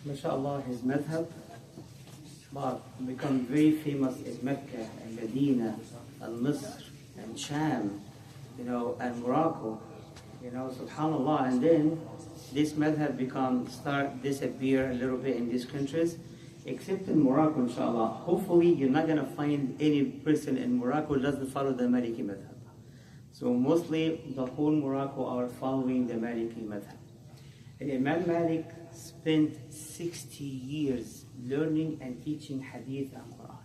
MashaAllah, his madhab become very famous in Mecca and Medina and Misr and Sham, and Morocco, subhanAllah. And then this madhab start disappear a little bit in these countries, except in Morocco, inshallah. Hopefully you're not going to find any person in Morocco who doesn't follow the Maliki madhab. So mostly the whole Morocco are following the Maliki madhab. And Imam Malik spent 60 years learning and teaching hadith and Quran.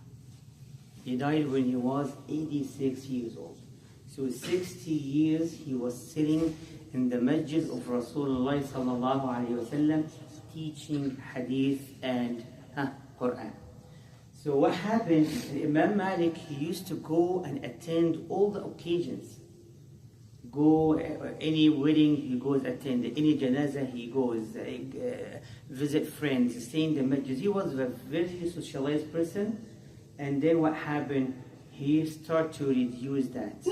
He died when he was 86 years old. So 60 years he was sitting in the masjid of Rasulullah sallallahu alayhi wa sallam teaching hadith and Quran. So what happened, Imam Malik, he used to go and attend all the occasions. Go any wedding he goes attend, any janazah he goes, visit friends, stay in the masjid. He was a very socialized person. And then what happened, he started to reduce that.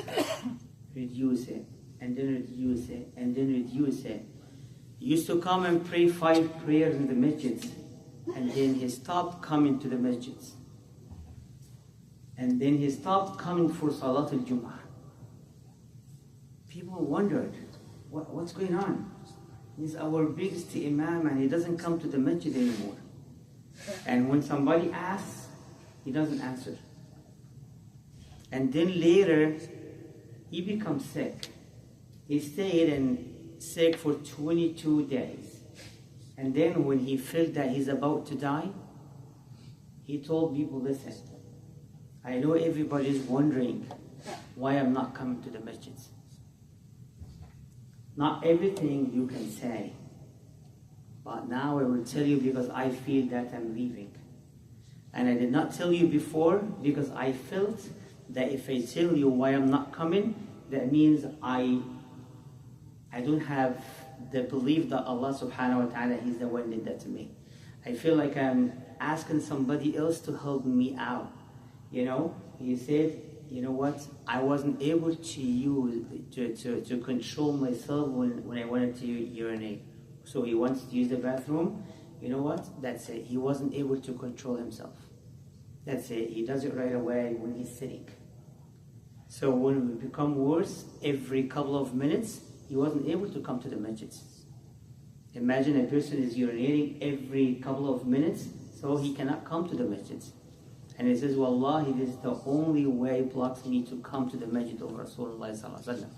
Reduce it, and then reduce it, and then reduce it. He used to come and pray 5 prayers in the masjids, and then he stopped coming to the masjids. And then he stopped coming for Salat al-Jum'ah. People wondered, what's going on? He's our biggest imam and he doesn't come to the masjid anymore. And when somebody asks, he doesn't answer. And then later, he becomes sick. He stayed sick for 22 days. And then when he felt that he's about to die, he told people, listen, I know everybody's wondering why I'm not coming to the masjids. Not everything you can say, but now I will tell you because I feel that I'm leaving. And I did not tell you before because I felt that if I tell you why I'm not coming, that means I don't have the belief that Allah subhanahu wa ta'ala, He's the one who did that to me. I feel like I'm asking somebody else to help me out. He said, you know what, I wasn't able to control myself when I wanted to urinate. So he wants to use the bathroom. You know what? That's it. He wasn't able to control himself. That's it. He does it right away when he's sitting. So when it become worse, every couple of minutes, he wasn't able to come to the masjids. Imagine a person is urinating every couple of minutes, so he cannot come to the masjids. And he says, Wallahi, this is the only way blocks me to come to the masjid of Rasulullah sallallahu alaihi wasallam.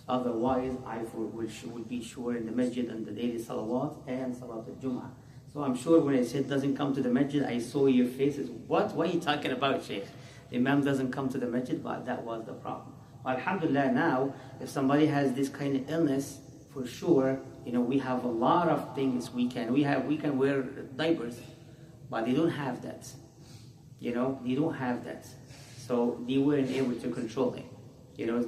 Otherwise, I would be sure in the masjid on the daily salawat and salat al-Jum'ah. So I'm sure when I said doesn't come to the masjid, I saw your faces. What are you talking about, Shaykh? The Imam doesn't come to the masjid, but that was the problem. Well, alhamdulillah, now, if somebody has this kind of illness, for sure, we have a lot of things we can wear diapers, but they don't have that. They don't have that. So they weren't able to control it.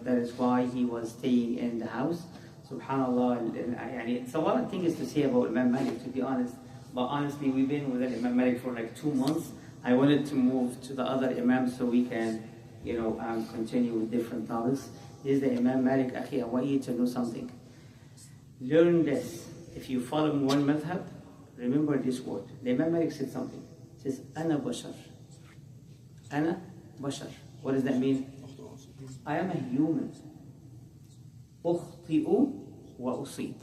That is why he was staying in the house. SubhanAllah. It's a lot of things to say about Imam Malik, to be honest. But honestly, we've been with Imam Malik for like 2 months. I wanted to move to the other Imams so we can, continue with different topics. This is the Imam Malik. Akhi, I want you to know something. Learn this. If you follow one madhab, remember this word. The Imam Malik said something. He says, Ana bashar. Ana bashar. What does that mean? I am a human. أخطئ وأصيب.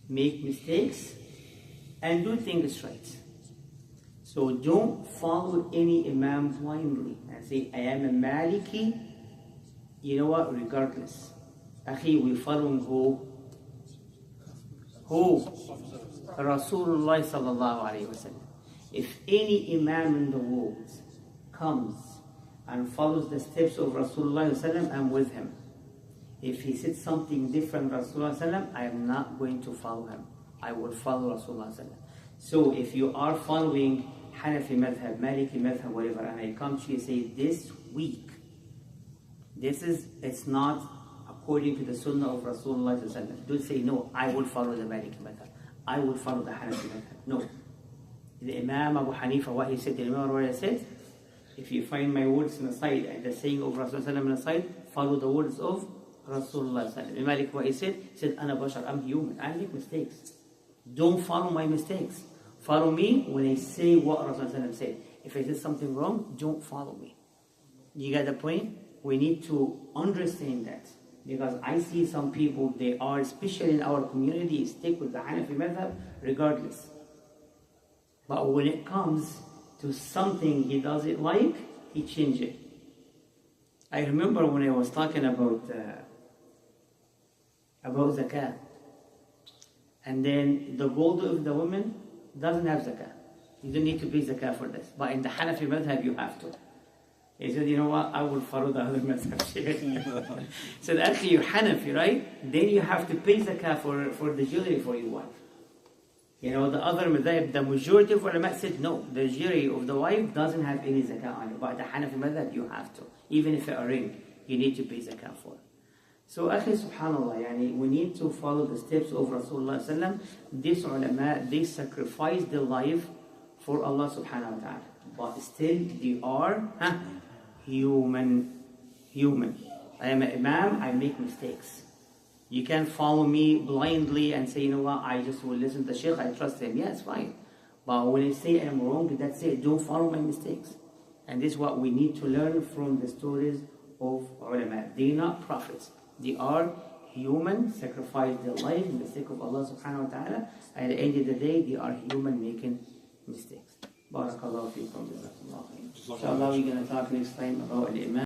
Make mistakes and do things right. So don't follow any Imam blindly and say, I am a Maliki. You know what? Regardless. Akhi, we following who? Rasulullah sallallahu alayhi wa sallam. If any Imam in the world comes and follows the steps of Rasulullah sallam, I'm with him. If he said something different from Rasulullah sallam, I am not going to follow him. I will follow Rasulullah sallam. So if you are following Hanafi madhab, Maliki madhab, whatever, and I come to you and say, this week, it's not according to the sunnah of Rasulullah sallam. Don't say, no, I will follow the Maliki madhab. I will follow the Hanafi madhab. No. The Imam Abu Hanifa, what he said, the Imam Abu Hanifa said, if you find my words in the side and the saying of Rasulullah in the side, follow the words of Rasulullah. Imam Malik, what he said, Ana bashar, I'm human, I make mistakes. Don't follow my mistakes. Follow me when I say what Rasulullah said. If I did something wrong, don't follow me. You get the point? We need to understand that. Because I see some people, they are, especially in our community, stick with the Hanafi madhab regardless. But when it comes to something he doesn't like, he changes it. I remember when I was talking about zakah. And then the gold of the woman doesn't have zakah. You don't need to pay zakah for this. But in the Hanafi madhab, you have to. He said, you know what, I will follow the other madhab. He said, actually, you're Hanafi, right? Then you have to pay zakah for the jewelry for your wife. You know, the other madhab, the majority of ulama said, no, the jewelry of the wife doesn't have any zakah on it. But the Hanafi madhab, you have to. Even if it's a ring, you need to pay zakah for it. So, akhi, subhanallah, yani, we need to follow the steps of Rasulullah sallam. These ulama, they sacrificed their life for Allah subhanahu wa ta'ala. But still, they are human. I am an imam, I make mistakes. You can't follow me blindly and say, you know what, I just will listen to the shaykh, I trust him. Yeah, it's fine. But when I say I'm wrong, that's it. Don't follow my mistakes. And this is what we need to learn from the stories of ulama. They are not prophets. They are human, sacrifice their life in the sake of Allah subhanahu wa ta'ala. At the end of the day, they are human making mistakes. Barakallahu feekum. Inshallah, we're going to talk next time about al-Imam.